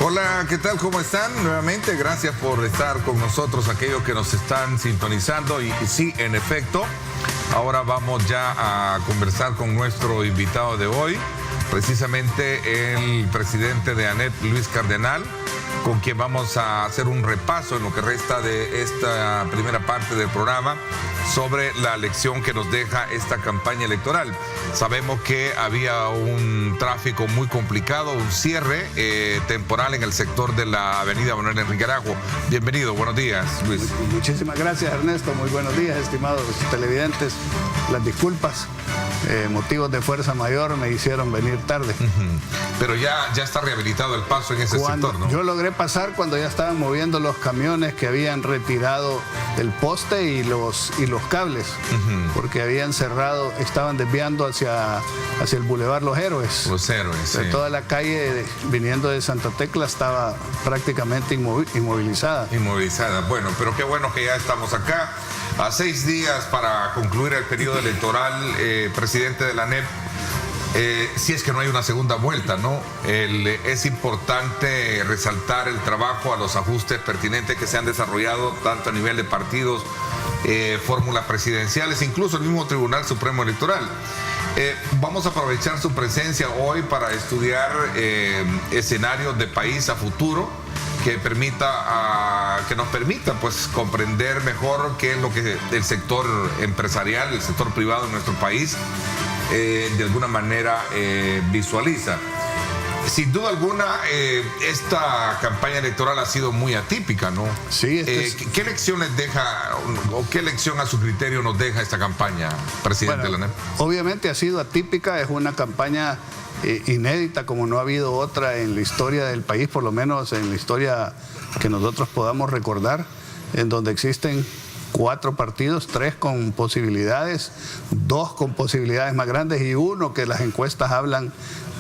Hola, ¿qué tal? ¿Cómo están? Nuevamente, gracias por estar con nosotros, aquellos que nos están sintonizando. Y sí, en efecto, ahora vamos ya a conversar con nuestro invitado de hoy, precisamente el presidente de ANEP, Luis Cardenal, con quien vamos a hacer un repaso en lo que resta de esta primera parte del programa sobre la lección que nos deja esta campaña electoral. Sabemos que había un tráfico muy complicado, un cierre temporal en el sector de la avenida Manuel Enrique Arajo. Bienvenido, buenos días, Luis. Muchísimas gracias, Ernesto. Muy buenos días, estimados televidentes. Las disculpas, motivos de fuerza mayor me hicieron venir tarde. Pero ya está rehabilitado el paso en ese sector, ¿no? Yo logré pasar cuando ya estaban moviendo los camiones que habían retirado el poste y los cables, porque habían cerrado, estaban desviando hacia el Boulevard Los Héroes. Los Héroes, sí. Toda la calle viniendo de Santa Tecla estaba prácticamente inmovilizada. Bueno, pero qué bueno que ya estamos acá. A 6 días para concluir el periodo electoral, presidente de la ANEP, si es que no hay una segunda vuelta, ¿no? Es importante resaltar el trabajo a los ajustes pertinentes que se han desarrollado tanto a nivel de partidos, fórmulas presidenciales, incluso el mismo Tribunal Supremo Electoral. Vamos a aprovechar su presencia hoy para estudiar escenarios de país a futuro que nos permita pues comprender mejor qué es lo que el sector empresarial, el sector privado en nuestro país de alguna manera visualiza. Sin duda alguna, esta campaña electoral ha sido muy atípica, ¿no? Sí. ¿Qué lecciones deja o qué lección a su criterio nos deja esta campaña, presidente de la ANEP? Obviamente ha sido atípica, es una campaña inédita como no ha habido otra en la historia del país, por lo menos en la historia que nosotros podamos recordar, en donde existen 4 partidos, 3 con posibilidades, 2 con posibilidades más grandes y 1 que las encuestas hablan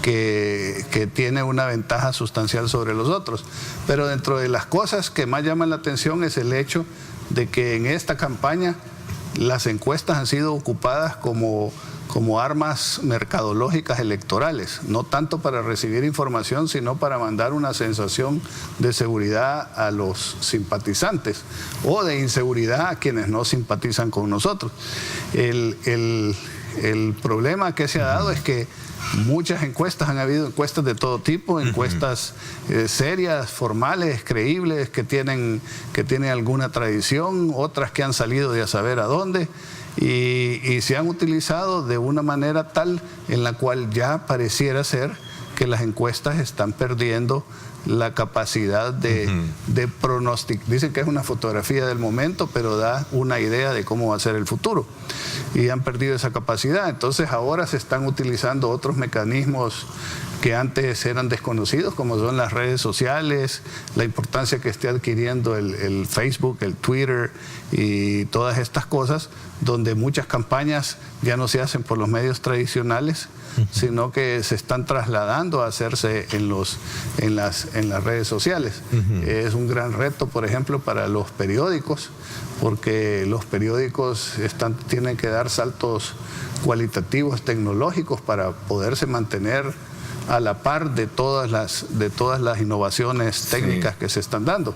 que tiene una ventaja sustancial sobre los otros. Pero dentro de las cosas que más llaman la atención es el hecho de que en esta campaña las encuestas han sido ocupadas como armas mercadológicas electorales, no tanto para recibir información, sino para mandar una sensación de seguridad a los simpatizantes o de inseguridad a quienes no simpatizan con nosotros. El problema que se ha dado es que muchas encuestas, han habido encuestas de todo tipo, encuestas serias, formales, creíbles, que tienen alguna tradición, otras que han salido de a saber a dónde, y se han utilizado de una manera tal en la cual ya pareciera ser que las encuestas están perdiendo la capacidad de pronosticar. Dicen que es una fotografía del momento, pero da una idea de cómo va a ser el futuro. Y han perdido esa capacidad. Entonces ahora se están utilizando otros mecanismos que antes eran desconocidos, como son las redes sociales, la importancia que esté adquiriendo el Facebook, el Twitter y todas estas cosas, donde muchas campañas ya no se hacen por los medios tradicionales, sino que se están trasladando a hacerse en las redes sociales. Es un gran reto, por ejemplo, para los periódicos, porque los periódicos tienen que dar saltos cualitativos, tecnológicos, para poderse mantener a la par de todas las innovaciones técnicas que se están dando.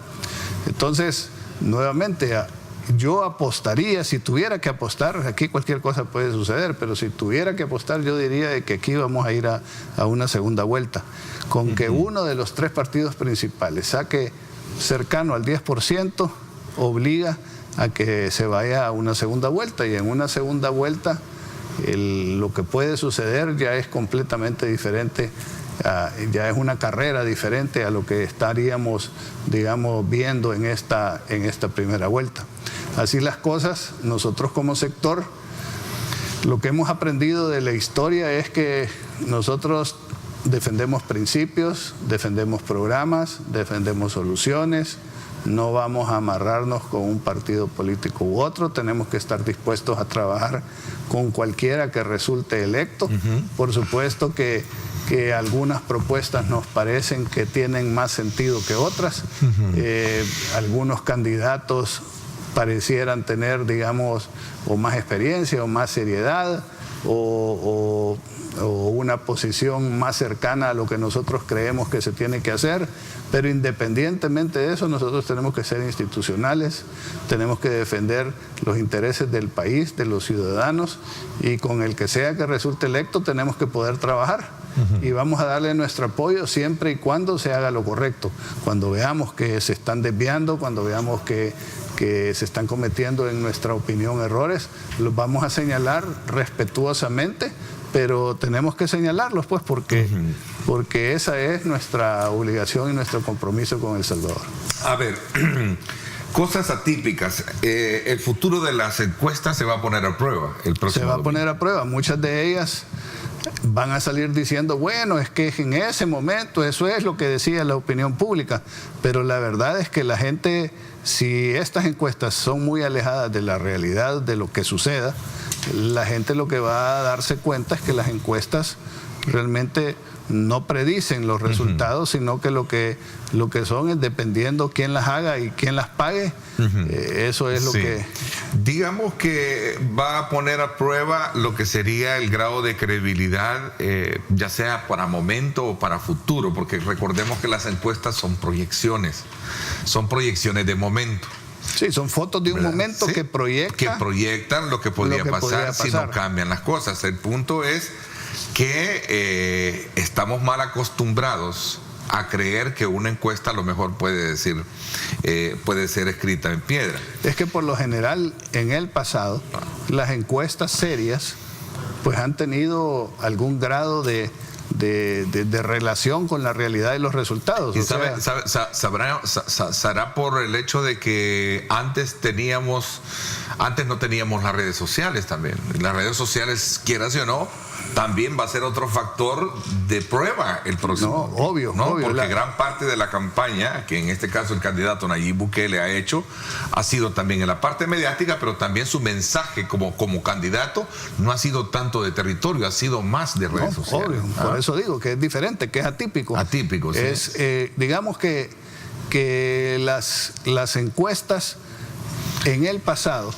Entonces, nuevamente, yo apostaría, si tuviera que apostar, aquí cualquier cosa puede suceder, pero si tuviera que apostar, yo diría de que aquí vamos a ir a una segunda vuelta, con que uno de los 3 partidos principales saque cercano al 10%, obliga a que se vaya a una segunda vuelta, y en una segunda vuelta lo que puede suceder ya es completamente diferente, ya es una carrera diferente a lo que estaríamos, digamos, viendo en esta primera vuelta. Así las cosas, nosotros como sector, lo que hemos aprendido de la historia es que nosotros defendemos principios, defendemos programas, defendemos soluciones. No vamos a amarrarnos con un partido político u otro, tenemos que estar dispuestos a trabajar con cualquiera que resulte electo. Por supuesto que algunas propuestas nos parecen que tienen más sentido que otras. Algunos candidatos parecieran tener, digamos, o más experiencia o más seriedad o o una posición más cercana a lo que nosotros creemos que se tiene que hacer, pero independientemente de eso, nosotros tenemos que ser institucionales, tenemos que defender los intereses del país, de los ciudadanos, y con el que sea que resulte electo tenemos que poder trabajar. Y vamos a darle nuestro apoyo siempre y cuando se haga lo correcto. Cuando veamos que se están desviando, cuando veamos que se están cometiendo, en nuestra opinión, errores, los vamos a señalar respetuosamente, pero tenemos que señalarlos, pues, porque esa es nuestra obligación y nuestro compromiso con El Salvador. A ver, cosas atípicas. El futuro de las encuestas se va a poner a prueba el próximo Se va a domingo. poner a prueba. Muchas de ellas van a salir diciendo, bueno, es que en ese momento eso es lo que decía la opinión pública, pero la verdad es que la gente, si estas encuestas son muy alejadas de la realidad, de lo que suceda, la gente lo que va a darse cuenta es que las encuestas realmente no predicen los resultados, sino que lo que son es, dependiendo quién las haga y quién las pague, eso es lo que... Digamos que va a poner a prueba lo que sería el grado de credibilidad, ya sea para momento o para futuro, porque recordemos que las encuestas son proyecciones de momento. Sí, son fotos de un momento, ¿sí?, que proyectan lo que podría pasar si no cambian las cosas. El punto es que estamos mal acostumbrados a creer que una encuesta a lo mejor puede ser escrita en piedra. Es que por lo general en el pasado las encuestas serias pues han tenido algún grado de relación con la realidad de los resultados. Y será por el hecho de que antes no teníamos las redes sociales también. Las redes sociales, quieras o no, también va a ser otro factor de prueba el próximo. No, obvio. Porque gran parte de la campaña, que en este caso el candidato Nayib Bukele ha hecho, ha sido también en la parte mediática, pero también su mensaje como candidato no ha sido tanto de territorio, ha sido más de redes sociales. Obvio, por eso digo que es diferente, que es atípico. Atípico, sí. Digamos que las encuestas en el pasado,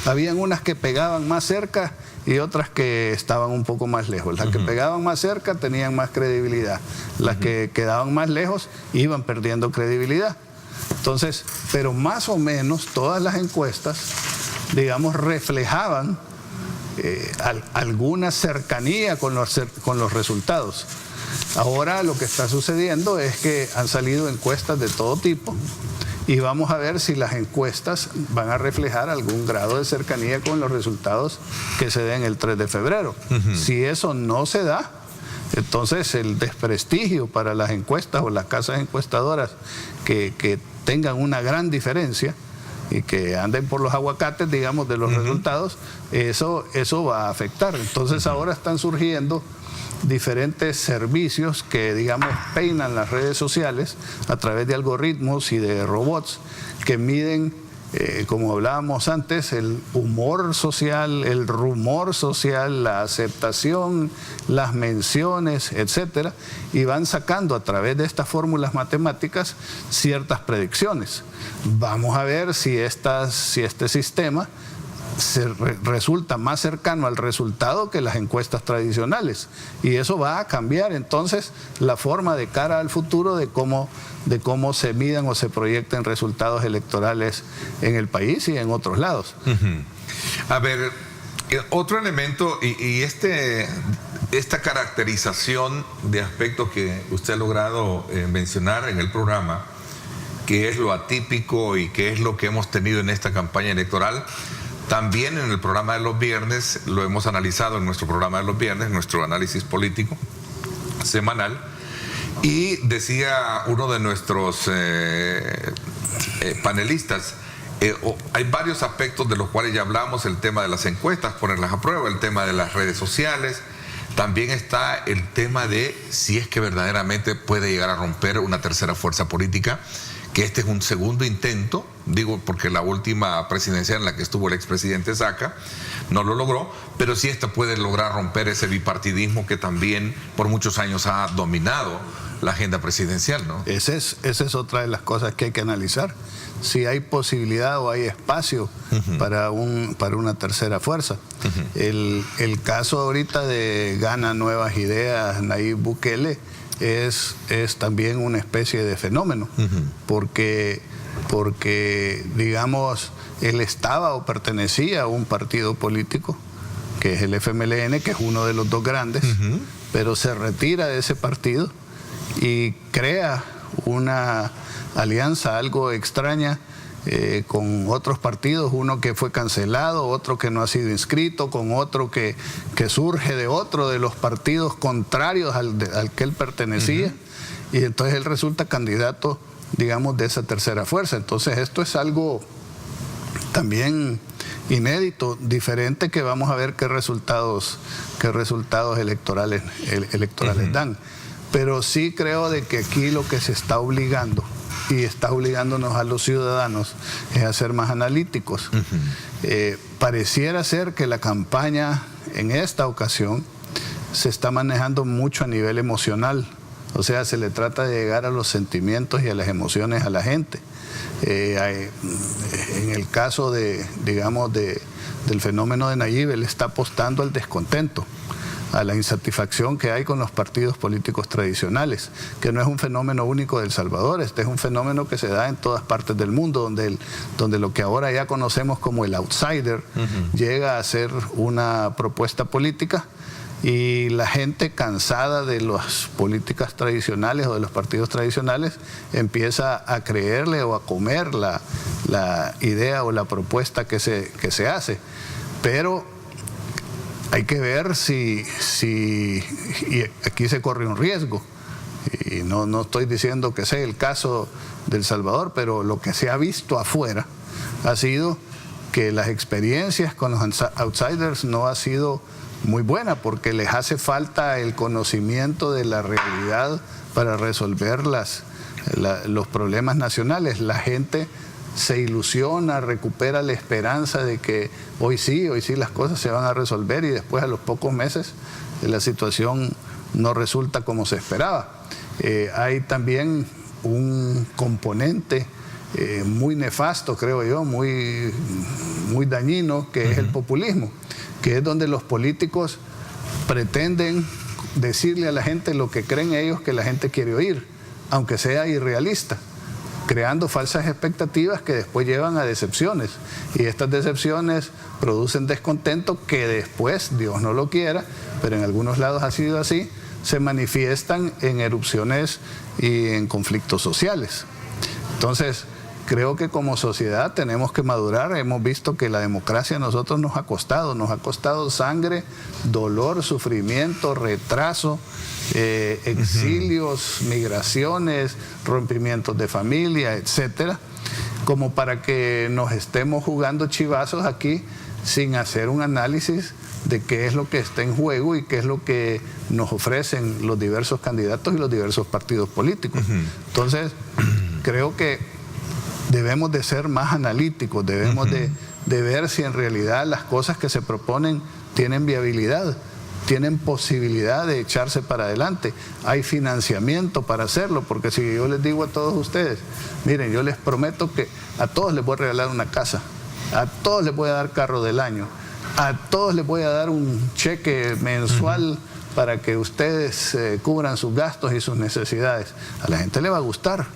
habían unas que pegaban más cerca y otras que estaban un poco más lejos. Las que pegaban más cerca tenían más credibilidad. Las que quedaban más lejos iban perdiendo credibilidad. Entonces, pero más o menos todas las encuestas, digamos, reflejaban alguna cercanía con los resultados. Ahora lo que está sucediendo es que han salido encuestas de todo tipo, y vamos a ver si las encuestas van a reflejar algún grado de cercanía con los resultados que se den el 3 de febrero. Si eso no se da, entonces el desprestigio para las encuestas o las casas encuestadoras que tengan una gran diferencia y que anden por los aguacates, digamos, de los resultados, eso va a afectar. Entonces ahora están surgiendo diferentes servicios que, digamos, peinan las redes sociales a través de algoritmos y de robots que miden, como hablábamos antes, el humor social, el rumor social, la aceptación, las menciones, etcétera, y van sacando a través de estas fórmulas matemáticas ciertas predicciones. Vamos a ver si este sistema resulta más cercano al resultado que las encuestas tradicionales, y eso va a cambiar entonces la forma de cara al futuro de cómo se midan o se proyecten resultados electorales en el país y en otros lados. A ver, otro elemento y esta caracterización de aspectos que usted ha logrado mencionar en el programa, que es lo atípico y que es lo que hemos tenido en esta campaña electoral. También en el programa de los viernes, lo hemos analizado en nuestro programa de los viernes, nuestro análisis político semanal, y decía uno de nuestros panelistas, hay varios aspectos de los cuales ya hablamos: el tema de las encuestas, ponerlas a prueba, el tema de las redes sociales, también está el tema de si es que verdaderamente puede llegar a romper una tercera fuerza política, que este es un segundo intento, digo porque la última presidencia en la que estuvo el expresidente Saca no lo logró, pero sí esta puede lograr romper ese bipartidismo que también por muchos años ha dominado la agenda presidencial, ¿no? Esa es otra de las cosas que hay que analizar. Si hay posibilidad o hay espacio para una tercera fuerza. El caso ahorita de Gana Nuevas Ideas, Nayib Bukele, es también una especie de fenómeno, porque digamos, él estaba o pertenecía a un partido político, que es el FMLN, que es uno de los dos grandes, pero se retira de ese partido y crea una alianza algo extraña con otros partidos, uno que fue cancelado, otro que no ha sido inscrito, con otro que surge de otro de los partidos contrarios al que él pertenecía, y entonces él resulta candidato, digamos, de esa tercera fuerza. Entonces esto es algo también inédito, diferente, que vamos a ver qué resultados electorales dan. Pero sí creo de que aquí lo que se está obligando, y está obligándonos a los ciudadanos, es a ser más analíticos. Pareciera ser que la campaña en esta ocasión se está manejando mucho a nivel emocional. O sea, se le trata de llegar a los sentimientos y a las emociones a la gente. En el caso del fenómeno de Nayib, él está apostando al descontento, a la insatisfacción que hay con los partidos políticos tradicionales, que no es un fenómeno único de El Salvador. Este es un fenómeno que se da en todas partes del mundo, donde lo que ahora ya conocemos como el outsider llega a ser una propuesta política, y la gente, cansada de las políticas tradicionales o de los partidos tradicionales, empieza a creerle o a comer la idea o la propuesta que se hace. Pero hay que ver si y aquí se corre un riesgo, y no estoy diciendo que sea el caso de El Salvador, pero lo que se ha visto afuera ha sido que las experiencias con los outsiders no ha sido muy buena, porque les hace falta el conocimiento de la realidad para resolver los problemas nacionales. La gente se ilusiona, recupera la esperanza de que hoy sí las cosas se van a resolver, y después, a los pocos meses, la situación no resulta como se esperaba. Hay también un componente muy nefasto, creo yo, muy dañino, que es el populismo, que es donde los políticos pretenden decirle a la gente lo que creen ellos que la gente quiere oír, aunque sea irrealista, creando falsas expectativas que después llevan a decepciones, y estas decepciones producen descontento que después, Dios no lo quiera, pero en algunos lados ha sido así, se manifiestan en erupciones y en conflictos sociales. Entonces, creo que como sociedad tenemos que madurar. Hemos visto que la democracia a nosotros nos ha costado sangre, dolor, sufrimiento, retraso, exilios, migraciones, rompimientos de familia, etcétera, como para que nos estemos jugando chivazos aquí sin hacer un análisis de qué es lo que está en juego y qué es lo que nos ofrecen los diversos candidatos y los diversos partidos políticos. Entonces, creo que debemos de ser más analíticos, debemos de ver si en realidad las cosas que se proponen tienen viabilidad, tienen posibilidad de echarse para adelante, hay financiamiento para hacerlo, porque si yo les digo a todos ustedes, miren, yo les prometo que a todos les voy a regalar una casa, a todos les voy a dar carro del año, a todos les voy a dar un cheque mensual para que ustedes cubran sus gastos y sus necesidades, a la gente le va a gustar.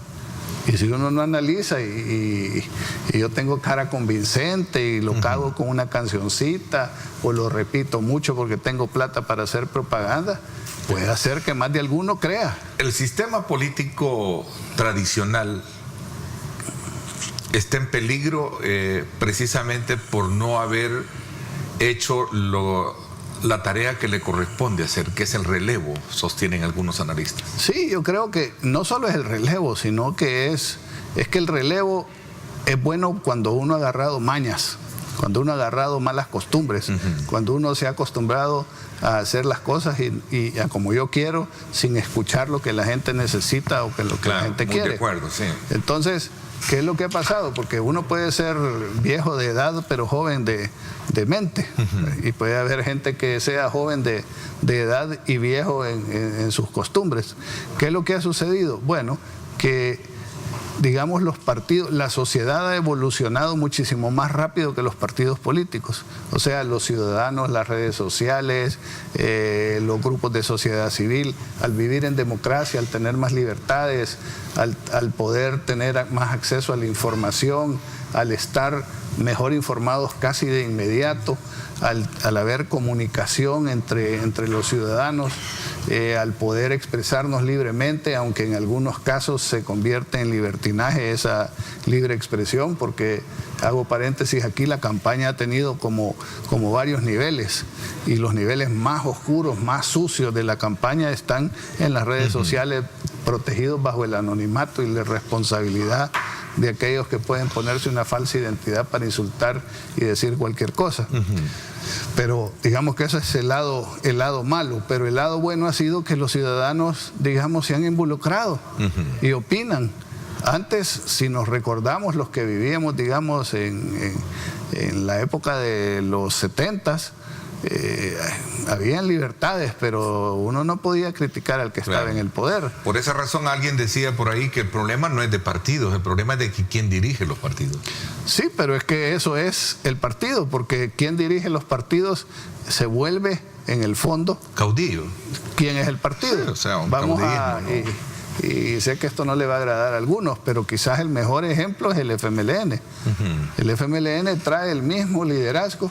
Y si uno no analiza y yo tengo cara convincente y lo cago con una cancioncita o lo repito mucho porque tengo plata para hacer propaganda, puede hacer que más de alguno crea. El sistema político tradicional está en peligro precisamente por no haber hecho la tarea que le corresponde hacer, que es el relevo, sostienen algunos analistas. Sí, yo creo que no solo es el relevo, sino que es que el relevo es bueno cuando uno ha agarrado mañas, cuando uno ha agarrado malas costumbres, cuando uno se ha acostumbrado a hacer las cosas y a como yo quiero, sin escuchar lo que la gente necesita o lo que la gente quiere. De acuerdo, sí. Entonces, ¿qué es lo que ha pasado? Porque uno puede ser viejo de edad, pero joven de mente. Y puede haber gente que sea joven de edad y viejo en sus costumbres. ¿Qué es lo que ha sucedido? Bueno, que digamos los partidos, la sociedad ha evolucionado muchísimo más rápido que los partidos políticos. O sea, los ciudadanos, las redes sociales, los grupos de sociedad civil, al vivir en democracia, al tener más libertades, al poder tener más acceso a la información, al estar mejor informados casi de inmediato, al haber comunicación entre los ciudadanos, al poder expresarnos libremente, aunque en algunos casos se convierte en libertinaje esa libre expresión, porque, hago paréntesis aquí, la campaña ha tenido como varios niveles, y los niveles más oscuros, más sucios de la campaña están en las redes sociales, protegidos bajo el anonimato y la responsabilidad de aquellos que pueden ponerse una falsa identidad para insultar y decir cualquier cosa. Pero digamos que ese es el lado malo, pero el lado bueno ha sido que los ciudadanos, digamos, se han involucrado y opinan. Antes, si nos recordamos los que vivíamos, digamos, en la época de los 70s, habían libertades, pero uno no podía criticar al que estaba en el poder. Por esa razón alguien decía por ahí que el problema no es de partidos, el problema es de quién dirige los partidos. Sí, pero es que eso es el partido, porque quien dirige los partidos se vuelve, en el fondo, caudillo. ¿Quién es el partido? Sí, o sea, un Vamos caudillismo, ¿no? Y sé que esto no le va a agradar a algunos, pero quizás el mejor ejemplo es el FMLN. El FMLN trae el mismo liderazgo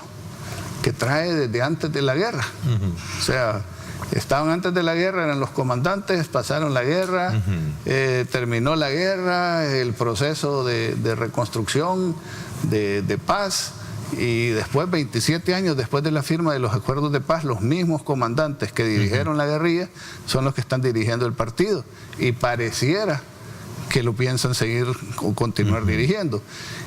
que trae desde antes de la guerra. O sea, estaban antes de la guerra, eran los comandantes, pasaron la guerra, terminó la guerra, el proceso de reconstrucción, de paz, y después, 27 años después de la firma de los acuerdos de paz, los mismos comandantes que dirigieron la guerrilla son los que están dirigiendo el partido, y pareciera que lo piensan seguir o continuar dirigiendo.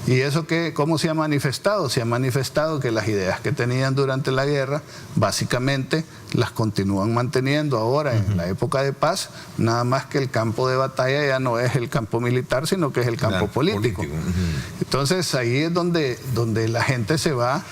¿Y eso cómo se ha manifestado? Se ha manifestado que las ideas que tenían durante la guerra, básicamente las continúan manteniendo ahora en la época de paz, nada más que el campo de batalla ya no es el campo militar, sino que es el campo político. Entonces ahí es donde la gente se va,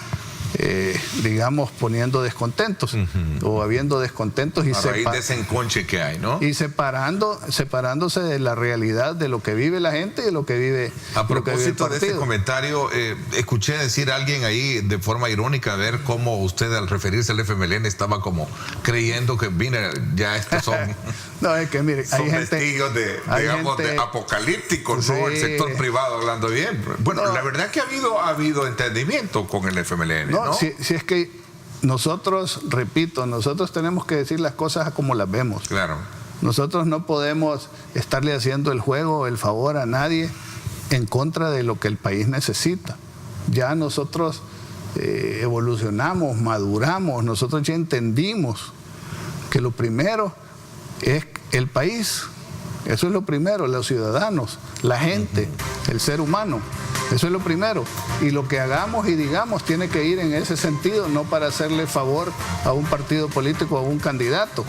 digamos, poniendo descontentos o habiendo descontentos y a raíz de ese enconche que hay, ¿no? Y separándose de la realidad de lo que vive la gente y de lo que vive a propósito de este comentario, escuché decir a alguien ahí de forma irónica, ver cómo usted al referirse al FMLN estaba como creyendo que mira, ya estos son no, es que mire, son testigos de, digamos, de apocalípticos, sí. ¿No? El sector privado hablando bien. Bueno, no, la verdad que ha habido entendimiento con el FMLN, ¿no? Si es que nosotros, repito, nosotros tenemos que decir las cosas como las vemos. Claro. Nosotros no podemos estarle haciendo el juego, el favor a nadie en contra de lo que el país necesita. Ya nosotros evolucionamos, maduramos, nosotros ya entendimos que lo primero es el país. Eso es lo primero, los ciudadanos, la gente, el ser humano. Eso es lo primero. Y lo que hagamos y digamos tiene que ir en ese sentido, no para hacerle favor a un partido político o a un candidato.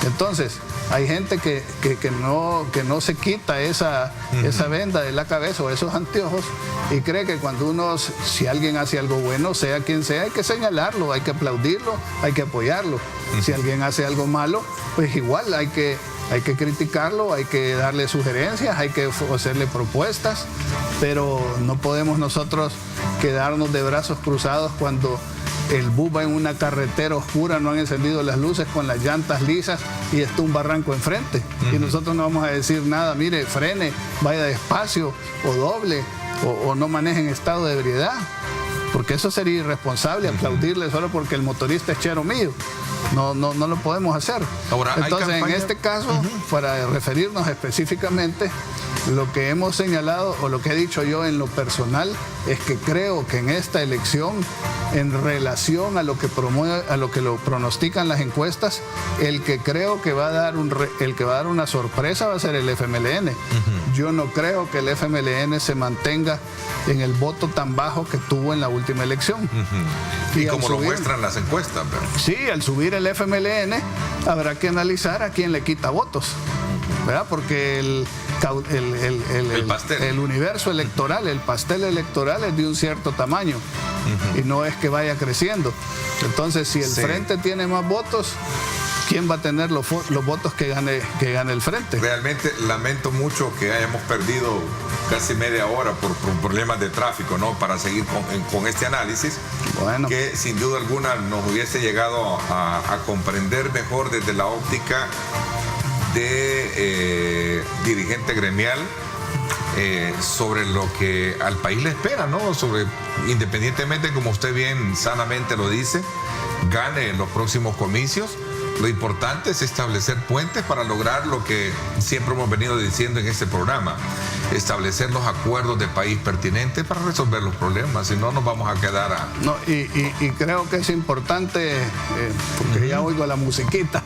Entonces, hay gente que no se quita esa venda de la cabeza o esos anteojos y cree que cuando si alguien hace algo bueno, sea quien sea, hay que señalarlo, hay que aplaudirlo, hay que apoyarlo. Si alguien hace algo malo, pues igual hay que criticarlo, hay que darle sugerencias, hay que hacerle propuestas, pero no podemos nosotros quedarnos de brazos cruzados cuando el bus va en una carretera oscura, no han encendido las luces con las llantas lisas y está un barranco enfrente. Y nosotros no vamos a decir nada, mire, frene, vaya despacio o doble o no maneje en estado de ebriedad. Porque eso sería irresponsable, aplaudirle solo porque el motorista es chero mío. No lo podemos hacer. Ahora, entonces, en este caso, para referirnos específicamente, lo que hemos señalado o lo que he dicho yo en lo personal es que creo que en esta elección, en relación a lo que lo pronostican las encuestas, el que creo que va a dar una sorpresa va a ser el FMLN. Yo no creo que el FMLN se mantenga en el voto tan bajo que tuvo en la última elección. Y como lo muestran las encuestas, ¿verdad? Sí, al subir el FMLN habrá que analizar a quién le quita votos. ¿verdad? Porque el universo electoral, el pastel electoral es de un cierto tamaño y no es que vaya creciendo. Entonces, si el frente tiene más votos, ¿quién va a tener los votos que gane el frente? Realmente lamento mucho que hayamos perdido casi media hora por problemas de tráfico, ¿no? Para seguir con este análisis, bueno, que sin duda alguna nos hubiese llegado a comprender mejor desde la óptica de dirigente gremial sobre lo que al país le espera, ¿no? Independientemente, como usted bien sanamente lo dice, gane en los próximos comicios. Lo importante es establecer puentes para lograr lo que siempre hemos venido diciendo en este programa, establecer los acuerdos de país pertinentes para resolver los problemas, si no nos vamos a quedar No, y creo que es importante, porque ya oigo la musiquita,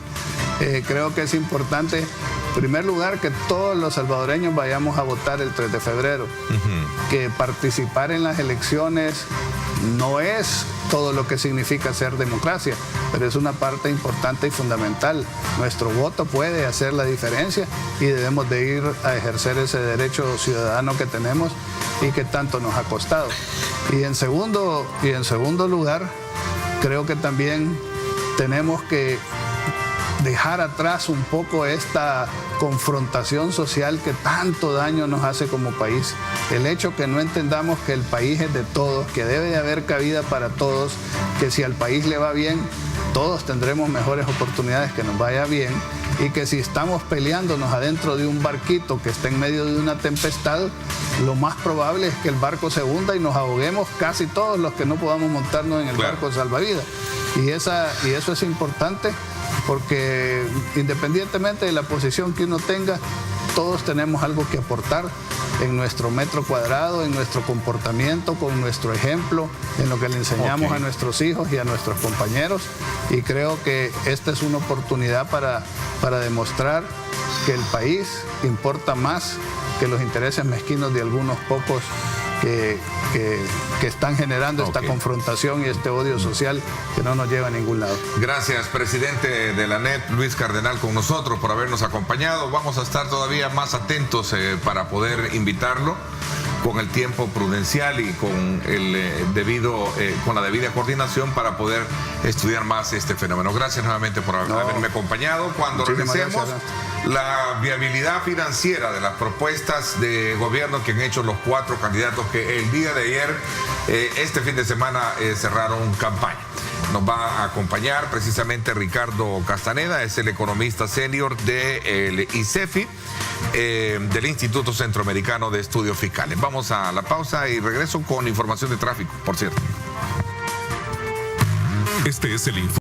creo que es importante, en primer lugar, que todos los salvadoreños vayamos a votar el 3 de febrero, que participar en las elecciones no es todo lo que significa ser democracia, pero es una parte importante y fundamental. Nuestro voto puede hacer la diferencia y debemos de ir a ejercer ese derecho ciudadano que tenemos y que tanto nos ha costado. Y en segundo lugar, creo que también tenemos que dejar atrás un poco esta confrontación social que tanto daño nos hace como país. El hecho que no entendamos que el país es de todos, que debe de haber cabida para todos, que si al país le va bien, todos tendremos mejores oportunidades que nos vaya bien, y que si estamos peleándonos adentro de un barquito que está en medio de una tempestad, lo más probable es que el barco se hunda y nos ahoguemos casi todos los que no podamos montarnos en el barco salvavidas. Y eso es importante, porque independientemente de la posición que uno tenga, todos tenemos algo que aportar en nuestro metro cuadrado, en nuestro comportamiento, con nuestro ejemplo, en lo que le enseñamos a nuestros hijos y a nuestros compañeros. Y creo que esta es una oportunidad para demostrar que el país importa más que los intereses mezquinos de algunos pocos que están generando esta confrontación y este odio social que no nos lleva a ningún lado. Gracias, presidente de la ANEP, Luis Cardenal, con nosotros por habernos acompañado. Vamos a estar todavía más atentos para poder invitarlo con el tiempo prudencial y con la debida coordinación para poder estudiar más este fenómeno. Gracias nuevamente por haberme acompañado. Cuando regresemos, la viabilidad financiera de las propuestas de gobierno que han hecho los 4 candidatos que el día de ayer, este fin de semana, cerraron campaña. Nos va a acompañar precisamente Ricardo Castaneda, es el economista senior del ICEFI, del Instituto Centroamericano de Estudios Fiscales. Vamos a la pausa y regreso con información de tráfico, por cierto. Este es el informe.